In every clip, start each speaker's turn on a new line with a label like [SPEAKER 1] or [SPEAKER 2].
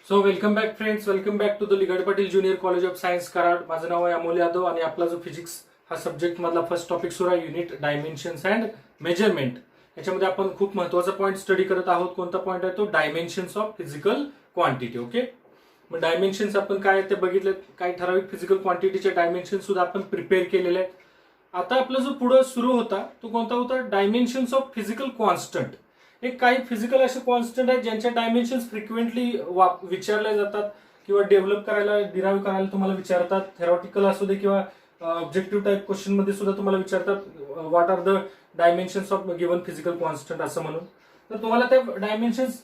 [SPEAKER 1] So welcome back friends, welcome back to the Ligade Patil junior college of science Karad. माझं नाव आहे अमोल यादव आणि आपला जो फिजिक्स हा सब्जेक्ट मधला फर्स्ट टॉपिक सुरू आहे, युनिट डायमेन्शन्स अँड मेजरमेंट. याच्यामध्ये आपण खूप महत्वाचा पॉईंट स्टडी करत आहोत. कोणता पॉईंट आहे तो? Dimensions of physical quantity. Okay, मग डायमेन्शन्स आपण काय ते बघितले, काही ठराविक फिजिकल क्वांटिटीचे डायमेन्शन सुद्धा आपण प्रिपेअर केलेले आहेत. आता आपला जो पुढे सुरू होता तो कोणता होता? Dimensions of physical constant. एक काही फिजिकल असे कॉन्स्टंट आहेत ज्यांच्या डायमेन्शन्स फ्रिक्वेंटली विचारले जातात किंवा डेव्हलप करायला, डिराईव्ह करायला तुम्हाला विचारतात. थेरॉटिकल असू दे किंवा ऑब्जेक्टिव्ह टाईप क्वेश्चन मध्ये सुद्धा तुम्हाला विचारतात, what are the dimensions of given physical constant असं म्हणून. तर तुम्हाला त्या डायमेन्शन्स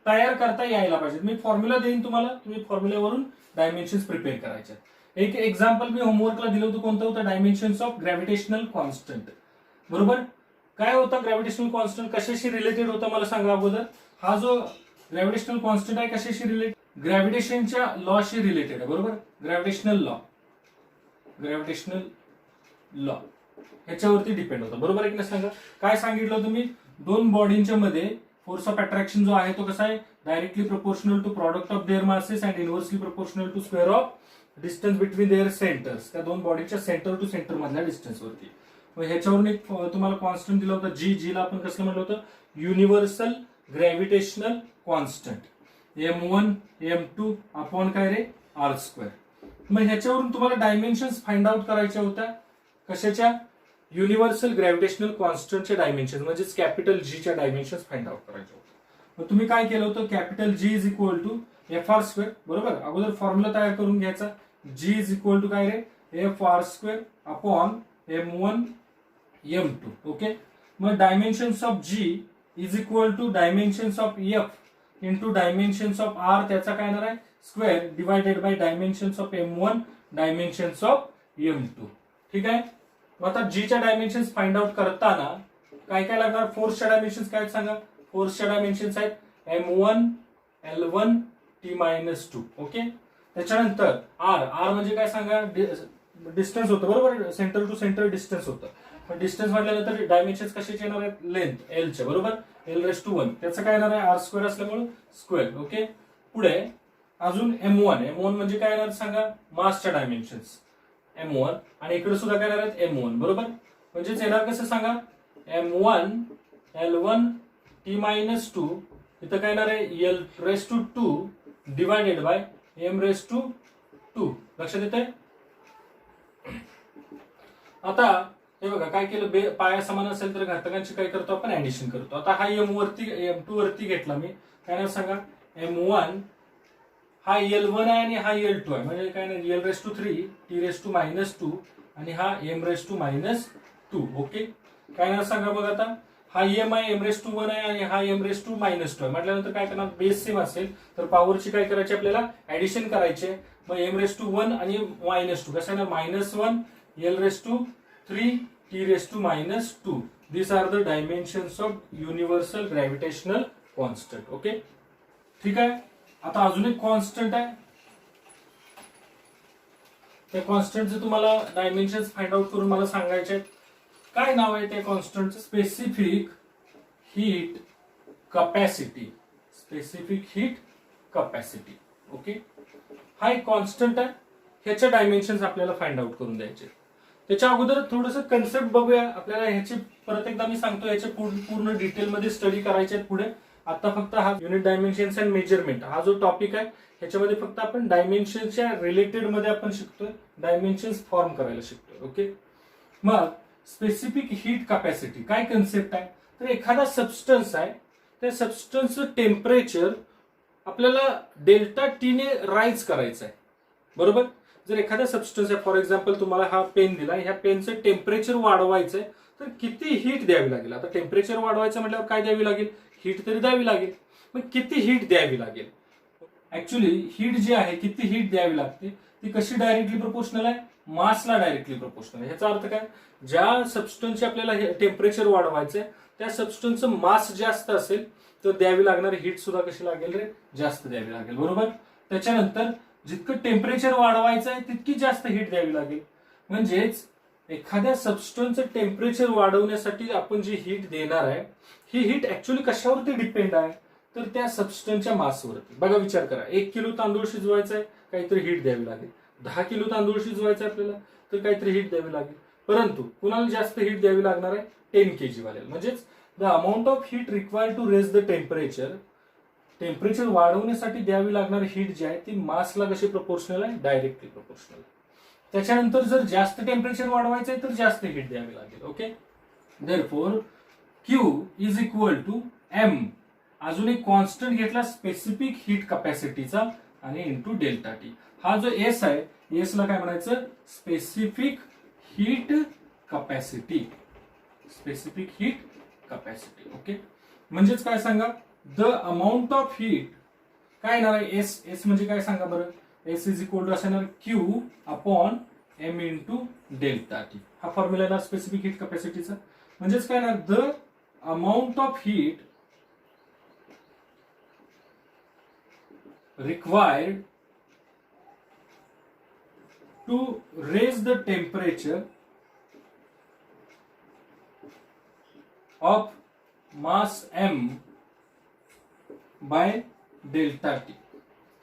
[SPEAKER 1] तयार करता यायला पाहिजे. मी फॉर्म्युला देईन तुम्हाला, तुम्ही फॉर्म्युल्यावरून डायमेन्शन्स प्रिपेअर करायचे. एक एक्झाम्पल मी होमवर्कला दिलं होतं, कोणतं होतं? Dimensions of gravitational constant. बरोबर, काय होता ग्रॅव्हिटेशनल कॉन्स्टंट? कशाशी रिलेटेड होता मला सांगा अगोदर. हा जो ग्रॅव्हिटेशनल कॉन्स्टंट आहे कशाशी रिलेटेड? ग्रॅव्हिटेशनच्या लॉशी रिलेटेड आहे. बरोबर, ग्रॅव्हिटेशनल लॉ ह्याच्यावरती डिपेंड होतं. बरोबर आहे की नाही सांगा. काय सांगितलं तुम्ही? दोन बॉडींच्या मध्ये फोर्स ऑफ अट्रॅक्शन जो आहे तो कसा आहे? Directly proportional to product of their masses and inversely proportional to square of distance between their centers. त्या दोन बॉडीच्या सेंटर टू सेंटर मधल्या डिस्टन्स वरती. ह्याच्यावरून एक तुम्हाला कॉन्स्टंट दिला होता जी ला आपण कसं म्हटलं होतं? Universal gravitational constant. M1 M2 upon काय रे? R². मग ह्याच्यावरून तुम्हाला डायमेन्शन्स फाइंड आउट करायच्या होत्या. कशाच्या? युनिव्हर्सल ग्रॅव्हिटेशनल कॉन्स्टंटच्या डायमेन्शन म्हणजेच कॅपिटल Gच्या डायमेन्शन्स फाइंड आउट करायच्या होत्या. मग तुम्ही काय केलं होतं? Capital G is equal to FR². बरोबर, अगोदर फॉर्म्युला तयार करून घ्यायचा. G इज इक्वल टू काय रे? FR² upon M1 M2. Okay, मग dimensions of G is equal to dimensions of F into dimensions of R, त्याचा काय येणार आहे? Square divided by dimensions of M1 dimensions of M2. ठीक आहे. मग आता Gच्या डायमेन्शन्स फाइंड आउट करताना काय काय लागणार? फोर्सच्या डायमेन्शन्स काय सांगा? फोर्सच्या डायमेन्शन्स आहेत M1 L1 T-2. ओके, त्याच्यानंतर R म्हणजे काय सांगा? डिस्टन्स होतं. बरोबर, सेंटर टू सेंटर डिस्टन्स होतं. पण डिस्टन्स म्हटल्यानंतर डायमेन्शन्स कशाचे येणार आहेत? लेंथ Lचे. बरोबर, L⁻⁴ त्याचं काय येणार आहे? R² असल्यामुळे स्क्वेअर. ओके, पुढे अजून M1 म्हणजे काय येणार सांगा? मासच्या डायमेन्शन्स M1 आणि इकडे सुद्धा काय येणार आहेत? M1. बरोबर, म्हणजेच येणार कसं सांगा? M1 L1 T-2 इथं काय येणार आहे? L⁻² divided by M⁻². लक्षात येतंय? आता हे बघा काय केलं, पाया समान असेल तर घातकांची काय करतो आपण? ऍडिशन करतो. आता हा M2 वरती घेतला मी, काय नाव सांगा? M1 हा L1 आहे आणि हा L2 आहे, म्हणजे काय नाही L⁻³ T⁻⁻² आणि हा M⁻². ओके, काय नाव सांगा बघ आता? हा M आहे, M⁻1 आहे आणि हा M⁻² आहे. म्हटल्यानंतर काय करणार? बेस सेम असेल तर पॉवरची काय करायची आपल्याला? ऍडिशन करायचे. मग M⁻1 आणि -2 कसं येणार? -1 L⁻³ T⁻⁻². These are the dimensions of universal gravitational constant. Okay, ठीक आहे. आता अजून एक कॉन्स्टंट आहे, त्या कॉन्स्टंटचे तुम्हाला डायमेन्शन्स फाइंड आउट करून मला सांगायचे आहेत. काय नाव आहे त्या कॉन्स्टंटचं? Specific heat capacity. Specific heat capacity. Okay, हा एक कॉन्स्टंट आहे. ह्याच्या डायमेन्शन्स आपल्याला फाइंड आउट करून द्यायचे. त्याच्या अगोदर थोडंसं कन्सेप्ट बघूया. आपल्याला ह्याचे परत एकदा मी सांगतो, याचे पूर्ण डिटेलमध्ये स्टडी करायचे आहेत पुढे. आता फक्त हा युनिट डायमेन्शन्स अँड मेजरमेंट हा जो टॉपिक आहे ह्याच्यामध्ये फक्त आपण डायमेन्शनच्या रिलेटेड मध्ये आपण शिकतोय, डायमेन्शन्स फॉर्म करायला शिकतोय. ओके, मग स्पेसिफिक हीट कपॅसिटी काय कन्सेप्ट आहे? तर एखादा सबस्टन्स आहे, त्या सबस्टन्सचं टेम्परेचर आपल्याला ΔT ने राईज करायचं आहे. बरोबर, जर एखादा सबस्टन्स आहे, फॉर एक्झाम्पल तुम्हाला हा पेन दिला, ह्या पेनचं टेम्परेचर वाढवायचंय तर किती हीट द्यावी लागेल? आता टेम्परेचर वाढवायचं म्हटल्यावर काय द्यावी लागेल? हीट तरी द्यावी लागेल. मग किती हीट द्यावी लागेल? ऍक्च्युली हीट जी आहे, किती हीट द्यावी लागते ती कशी डायरेक्टली प्रोपोर्शनल आहे? मासला डायरेक्टली प्रोपोर्शनल आहे. ह्याचा अर्थ काय? ज्या सबस्टन्सचे आपल्याला टेम्परेचर वाढवायचंय त्या सबस्टन्सचं मास जास्त असेल तर द्यावी लागणारी हीट सुद्धा कशी लागेल रे? जास्त द्यावी लागेल. बरोबर, त्याच्यानंतर जितकं टेम्परेचर वाढवायचं आहे तितकी जास्त हीट द्यावी लागेल. म्हणजेच एखाद्या सबस्टन्सचं टेम्परेचर वाढवण्यासाठी आपण जी हीट देणार आहे ही हीट ऍक्च्युअली कशावरती डिपेंड आहे? तर त्या सबस्टन्सच्या मासवरती. बघा विचार करा, 1 किलो तांदूळ शिजवायचा आहे, काहीतरी हीट द्यावी लागेल. 10 किलो तांदूळ शिजवायचा आहे आपल्याला, तर काहीतरी हीट द्यावी लागेल. परंतु कुणाला जास्त हीट द्यावी लागणार आहे? 10 kg वाल्याला. म्हणजेच the amount of heat required to raise the temperature, temperature वाढवण्यासाठी द्यावी लागणारी हीट जी आहे ती मासला कशी प्रोपोर्शनल आहे? Directly proportional. त्याच्यानंतर जर जास्त टेम्परेचर वाढवायचं आहे तर जास्त हीट द्यावी लागेल. Okay, therefore Q is equal to M, अजून एक कॉन्स्टंट घेतला स्पेसिफिक हीट कपॅसिटीचा आणि इंटू डेल्टा टी. हा जो S आहे, S ला काय म्हणायचं? Specific heat capacity. Specific heat capacity. Okay, म्हणजेच काय सांगा? द अमाऊंट ऑफ हीट काय येणार आहे? S म्हणजे काय सांगा बरं? S इज इक्वल टू असणार Q upon M into delta T. हा फॉर्म्युला येणार स्पेसिफिक हीट कपॅसिटीचा. म्हणजेच काय येणार? The amount of heat required to raise the temperature of mass M by delta T.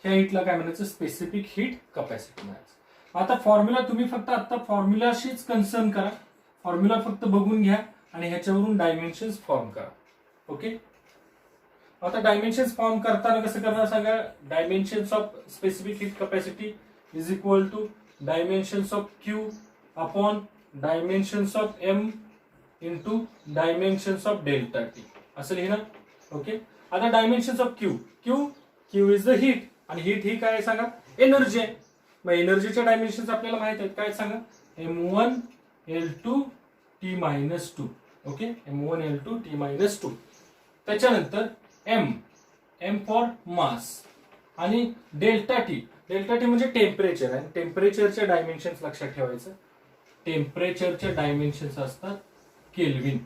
[SPEAKER 1] ह्या हीटला काय म्हणायचं? स्पेसिफिक हीट कपॅसिटी म्हणायचं. आता फॉर्म्युला तुम्ही फक्त आता फॉर्म्युलाशीच कन्सर्न करा, फॉर्म्युला फक्त बघून घ्या आणि ह्याच्यावरून डायमेन्शन्स फॉर्म करा. ओके, आता डायमेन्शन्स फॉर्म करताना कसं करणार सांगा? Dimensions of specific heat capacity is equal to dimensions of Q upon dimensions of M into dimensions of delta T असं लिहिणार. ओके, आता dimensions of Q is the heat, आणि हीट ही काय सांगा? एनर्जी आहे. मग एनर्जीच्या डायमेन्शन्स आपल्याला माहित आहेत. काय सांगा? M1 L2 T-2. Okay, M1 L2 T-2. त्याच्यानंतर M फॉर मास आणि डेल्टा टी म्हणजे टेम्परेचर आहे. टेम्परेचरच्या डायमेन्शन्स लक्षात ठेवायचं. टेम्परेचरच्या डायमेन्शन्स असतात केल्विन.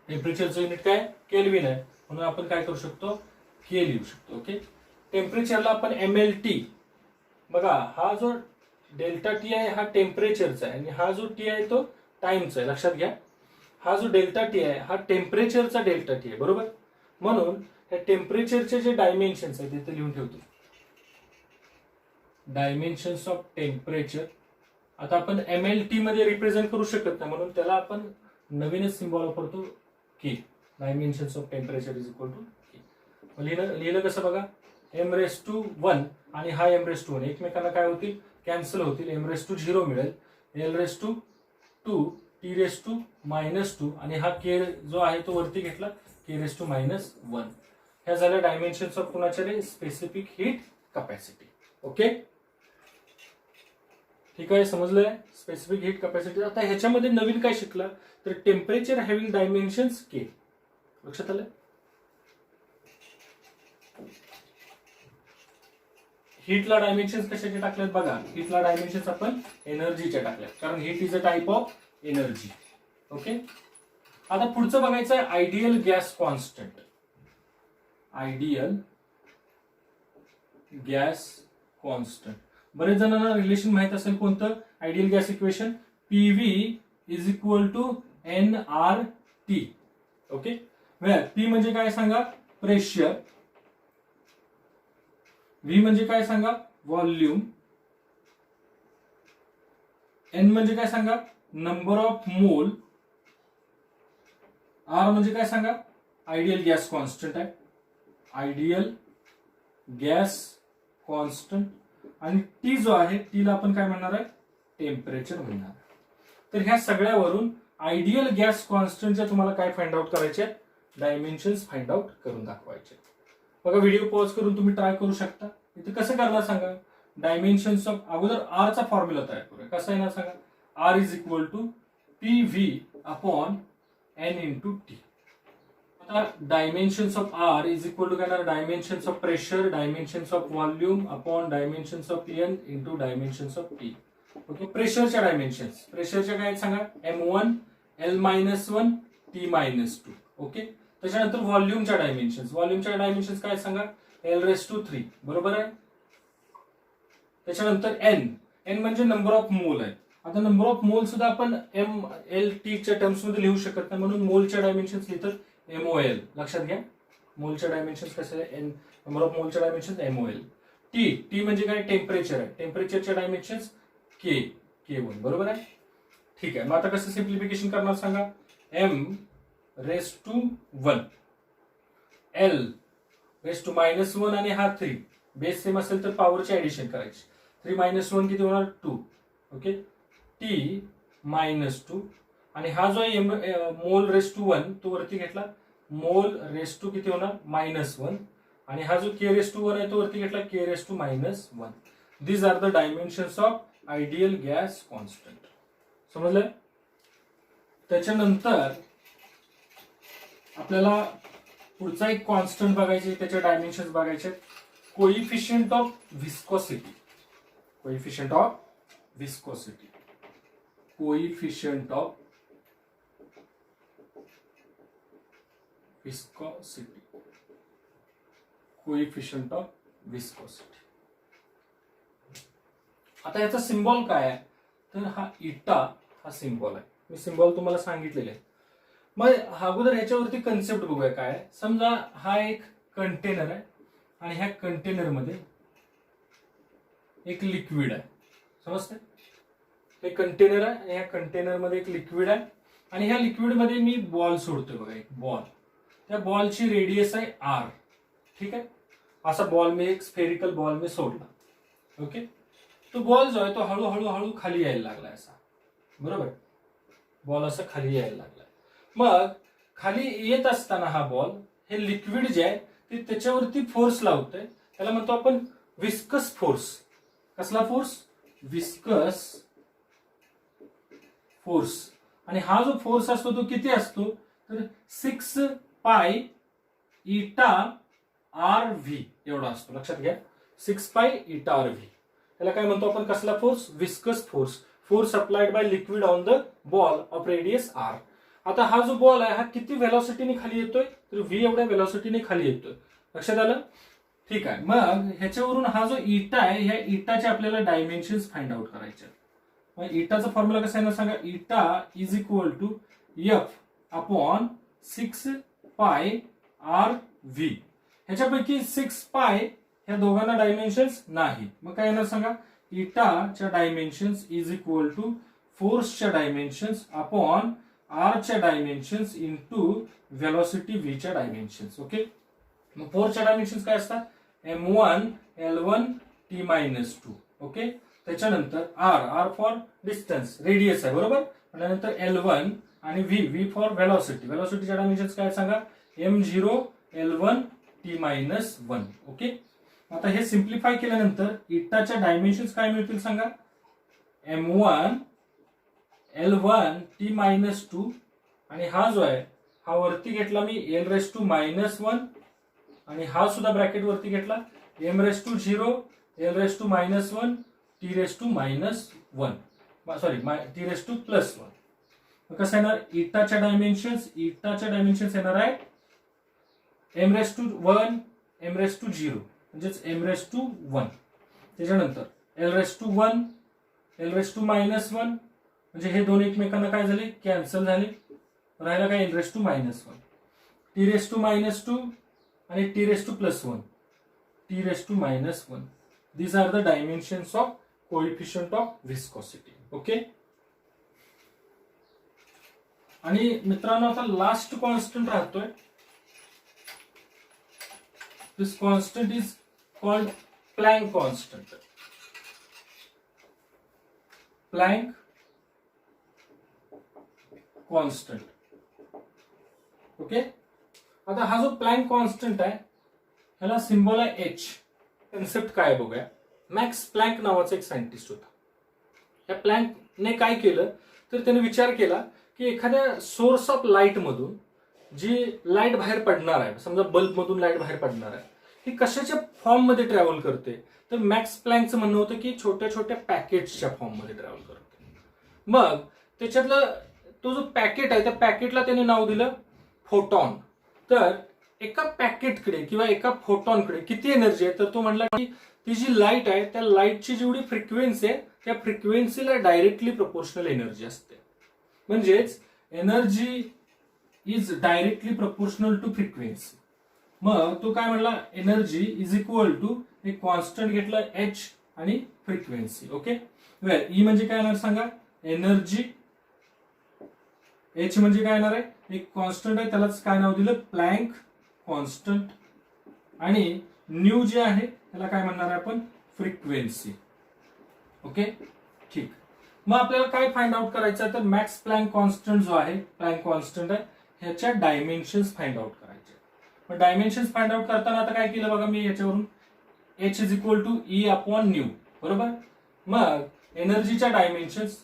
[SPEAKER 1] टेम्परेचरचं युनिट काय? केल्विन आहे. म्हणून आपण काय करू शकतो? के लिहू शकतो. ओके, टेम्परेचरला आपण MLT. बघा, हा जो डेल्टा टी आहे हा टेम्परेचरचा आहे आणि हा जो टी आहे तो टाइमचा आहे. लक्षात घ्या, हा जो डेल्टा टी आहे हा टेम्परेचरचा डेल्टा टी आहे. बरोबर, म्हणून या टेम्परेचरचे जे डायमेन्शन्स आहेत तिथे लिहून ठेवतो. डायमेन्शन्स ऑफ टेम्परेचर आता आपण MLT मध्ये रिप्रेझेंट करू शकत नाही, म्हणून त्याला आपण नवीनच सिम्बॉल वापरतो K. Dimensions of temperature is equal to K. लिहिलं कसं बघा? M⁻1 आणि हा M⁻1 एकमेकांना काय होतील? कॅन्सल होतील. M⁻0 मिळेल, L⁻2 T⁻−2 आणि हा के जो आहे तो वरती घेतला K⁻−1. ह्या झाल्या डायमेन्शन्स ऑफ कुणाच्या रे? Specific heat capacity. ओके, ठीक आहे, समजलंय? Specific heat capacity. आता ह्याच्यामध्ये नवीन काय शिकला? तर टेम्परेचर हॅव्हिंग डायमेन्शन्स के. लक्षात आलं? हीटला डायमेन्शन्स कशाचे टाकल्यात बघा? हीटला डायमेन्शन्स आपण एनर्जीच्या टाकल्यात, कारण heat is a type of energy. Okay, आता पुढचं बघायचं आहे ideal gas constant. Ideal gas constant. बरेच जणांना रिलेशन माहित असेल कोणतं? Ideal gas equation PV is equal to nRT. Okay, well P म्हणजे काय सांगा? प्रेशर. V म्हणजे काय सांगा? व्हॉल्यूम. N म्हणजे काय सांगा? Number of mole. R म्हणजे काय सांगा? आयडियल गॅस कॉन्स्टंट आहे. Ideal gas constant. आणि T जो आहे T ला आपण काय म्हणणार आहे? टेम्परेचर म्हणणार. तर ह्या सगळ्यावरून आयडियल गॅस कॉन्स्टंटच्या तुम्हाला काय फाइंड आउट करायचे? डायमेन्शन्स फाइंड आउट करून दाखवायचे. बघा, व्हिडिओ पॉज करून तुम्ही ट्राय करू शकता. इथे कसं करणार सांगा? डायमेन्शन्स ऑफ अगोदर R चा फॉर्म्युला तयार करूया. कसा येणार सांगा? R is equal to PV upon N into T. आता dimensions of R is equal to काय येणार? Dimensions of pressure, dimensions of volume upon dimensions of N into dimensions of T. Okay, प्रेशरच्या dimensions. प्रेशरच्या काय सांगा? M1 L-1 T-2. Okay, त्याच्यानंतर व्हॉल्यूमच्या dimensions. व्हॉल्यूमच्या dimensions काय सांगा? L⁻3. बरोबर आहे. त्याच्यानंतर N म्हणजे नंबर ऑफ मोल आहे. आता नंबर ऑफ मोल सुद्धा आपण MLT च्या टर्म्स मध्ये लिहू शकत नाही, म्हणून मोलच्या डायमेन्शन्स लिहितात MOL. लक्षात घ्या, मोलच्या डायमेन्शन्स कसे आहे, नंबर ऑफ मोलच्या डायमेन्शन्स MOL. टी म्हणजे काय, टेम्परेचर आहे, टेम्परेचरच्या डायमेन्शन्स K1. बरोबर आहे. ठीक आहे, मग आता कसं सिम्प्लिफिकेशन करणार सांगा. m⁻1 l⁻1 आणि हा 3 बेस सेम असेल तर पॉवरची ऍडिशन करायची. 3 - 1 किती होणार 2. ओके, t-2 आणि हा जो mol⁻1 तो वरती घेतला, mol⁻2 किती होणार -1 आणि हा जो k⁻1 आहे तो वरती घेतला k⁻1. These are the dimensions of ideal gas constant. समजलं. त्याच्यानंतर आपल्याला पुढचा एक कॉन्स्टंट बघायचे, त्याचे डायमेन्शन्स बघायचे. Coefficient of viscosity. Coefficient of viscosity. Coefficient of viscosity. Coefficient of viscosity. आता याचा सिम्बॉल काय आहे, तर हा इटा हा सिम्बॉल आहे. मी सिम्बॉल तुम्हाला सांगितलेले आहे. मग अगोदर ह्याच्यावरती कन्सेप्ट बघूया काय आहे. समजा हा एक कंटेनर आहे आणि ह्या कंटेनरमध्ये एक लिक्विड आहे. समजते. हे कंटेनर आहे आणि ह्या कंटेनरमध्ये एक लिक्विड आहे आणि ह्या लिक्विडमध्ये मी बॉल सोडतोय बघा, एक बॉल. त्या बॉलची रेडियस आहे R. ठीक आहे, असा बॉल मी, एक स्फेरिकल बॉल मी सोडला. ओके, तो बॉल जो आहे तो हळूहळू खाली यायला लागलाय असा. बरोबर, बॉल असं खाली यायला लागलाय. मग खाली येत असताना हा बॉल, हे लिक्विड जे आहे ते त्याच्यावरती फोर्स लावतोय. त्याला म्हणतो आपण विस्कस फोर्स. कसला फोर्स, विस्कस फोर्स. आणि हा जो फोर्स असतो तो किती असतो, तर 6 पाय इटा RV एवढा असतो. लक्षात घ्या, 6 पाय इटा RV. त्याला काय म्हणतो आपण, कसला force, viscous force. Force applied by liquid on the ball of radius R. आता हा जो बॉल आहे हा किती व्हेलॉसिटीने खाली येतोय, तर V एवढ्या व्हेलॉसिटीने खाली येतोय. लक्षात आलं. ठीक आहे, मग ह्याच्यावरून हा जो इटा आहे, ह्या इटाचे आपल्याला डायमेन्शन्स फाइंड आउट करायचे. मग इटाचा फॉर्म्युला कसा आहे ना सांगा. इटा इज इक्वल टू F/6 पाय RV. ह्याच्यापैकी 6 पाय ह्या दोघांना डायमेन्शन्स नाही. मग काय येणार सांगा. इटाच्या डायमेन्शन्स इज इक्वल टू फोर्सच्या डायमेन्शन्स अपॉन आरच्या डायमेन्शन्स इंटू व्हेलॉसिटी व्हीच्या डायमेन्शन्स. ओके, मग फोर्सच्या डायमेन्शन्स काय असतात, m1 l1 t-2. ओके, त्याच्यानंतर r फॉर डिस्टन्स, रेडियस आहे. बरोबर, त्यानंतर l1 आणि v फॉर व्हेलॉसिटी. व्हेलॉसिटीच्या डायमेन्शन्स काय सांगा, m0 l1 t-1. ओके, आता हे सिम्प्लिफाय केल्यानंतर इटाच्या डायमेन्शन्स काय मिळतील सांगा. m1 l1 t-2 आणि हा जो आहे हा वरती घेतला मी l⁻1 आणि हा सुद्धा ब्रॅकेट वरती घेतला m⁻0 l⁻1 t⁻1 sorry t⁻+1. कसं येणार, इटाच्या डायमेन्शन्स येणार आहे m⁻1 m⁻0 म्हणजेच m⁻1. त्याच्यानंतर l⁻1 l⁻1 म्हणजे हे दोन एकमेकांना काय झाले, कॅन्सल झाले. राहिला काय l⁻1 t⁻2 आणि t⁻+1 t⁻1. These are the dimensions of coefficient of viscosity. Okay, आणि मित्रांनो आता लास्ट कॉन्स्टंट राहतोय. This constant is called Planck constant. Planck constant. Okay, आता हा जो प्लँक कॉन्स्टंट आहे ह्याला सिम्बॉल आहे H. कन्सेप्ट काय बघूया. मॅक्स प्लँक नावाचा एक सायंटिस्ट होता. या प्लँकने काय केलं तर त्याने विचार केला की एखाद्या सोर्स ऑफ लाईट मधून जी लाईट बाहेर पडणार आहे, समजा बल्ब मधून लाईट बाहेर पडणार आहे, ही कशाच्या फॉर्म मध्ये ट्रॅव्हल करते, तर मॅक्स प्लँकचं म्हणणं होतं की छोट्या छोट्या पॅकेट्सच्या फॉर्म मध्ये ट्रॅव्हल करते. मग त्याच्यातलं तो जो पॅकेट आहे त्या पॅकेटला त्याने नाव दिलं फोटॉन. तर एका पॅकेटकडे किंवा एका फोटॉनकडे किती एनर्जी आहे, तर तो म्हणला की ती जी लाईट आहे त्या लाईटची जेवढी फ्रिक्वेन्सी आहे त्या फ्रिक्वेन्सीला डायरेक्टली प्रोपोर्शनल एनर्जी असते. म्हणजेच energy is directly proportional to frequency. मग तो काय म्हणला, एनर्जी इज इक्वल टू एक कॉन्स्टंट घेतलं एच आणि फ्रिक्वेन्सी. ओके, वेल ई म्हणजे काय येणार सांगा, एनर्जी. एच म्हणजे काय येणार आहे, एक कॉन्स्टंट आहे, त्यालाच काय नाव दिलं, प्लँक कॉन्स्टंट. आणि न्यू जे आहे त्याला काय म्हणणार आहे आपण, फ्रिक्वेन्सी. ओके, ठीक. मग आपल्याला काय फाइंड आउट करायचं आहे, तर मॅक्स प्लँक कॉन्स्टंट जो आहे, प्लँक कॉन्स्टंट आहे, ह्याच्या डायमेन्शन्स फाइंड आउट करायचे. मग डायमेन्शन्स फाइंड आउट करताना आता काय केलं बघा मी, याच्यावरून H is equal to E upon nu, बरोबर. मग एनर्जीच्या डायमेन्शन्स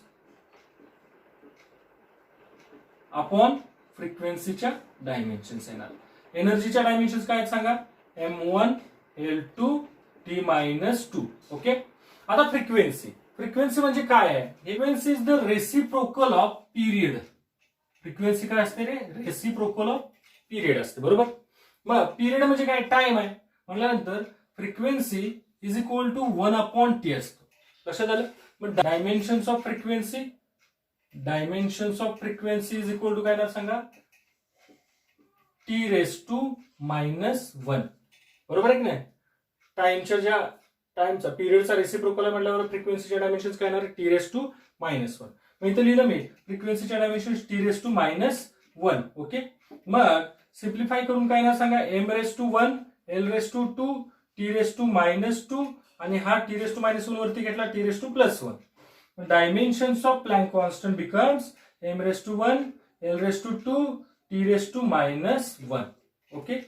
[SPEAKER 1] अपॉन फ्रिक्वेन्सीच्या डायमेन्शन्स येणार. एनर्जीच्या डायमेन्शन्स काय आहेत सांगा, m1 l2 t-2. ओके, आता फ्रिक्वेन्सी. फ्रिक्वेन्सी म्हणजे काय आहे, frequency is the reciprocal off period. Frequency काय असते रे, रेसिप्रोकल ऑफ पिरियड असते, बरोबर. मग पिरियड म्हणजे काय, टाइम आहे म्हटल्यानंतर frequency is equal to 1 upon T असतो. लक्षात आलं. मग dimensions of frequency, dimensions of frequency is equal to काय ना सांगा, t⁻⁻1. बरोबर आहे की नाही. टाइमच्या ज्या टाइमचा पिरियडचा रेसिप्रोकल म्हटल्यावर फ्रिक्वेन्सीच्या डायमेन्शन्स काय येणार, t⁻⁻1. मग इथं लिहिलं मी फ्रिक्वेन्सीच्या डायमेन्शन्स t⁻⁻1. ओके, मग सिम्प्लिफाय करून काय ना सांगा, m⁻⁻1 l⁻², t⁻⁻2 आणि हा t⁻⁻1 वरती घेतला t⁻+1. Dimensions of plank constant becomes m⁻⁻1 l⁻², t⁻⁻1. Okay,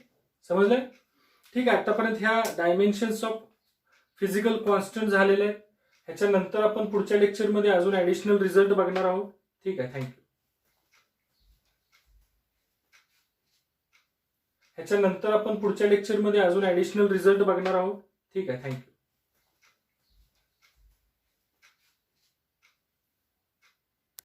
[SPEAKER 1] समजलं. ठीक आहे, आतापर्यंत ह्या डायमेन्शन्स ऑफ फिजिकल कॉन्स्टंट झालेले आहेत. ह्याच्यानंतर आपण पुढच्या लेक्चरमध्ये अजून ऍडिशनल रिझल्ट बघणार आहोत. ठीक आहे, थँक्यू. ह्याच्यानंतर आपण पुढच्या लेक्चरमध्ये अजून ऍडिशनल रिझल्ट बघणार आहोत. ठीक आहे, थँक्यू.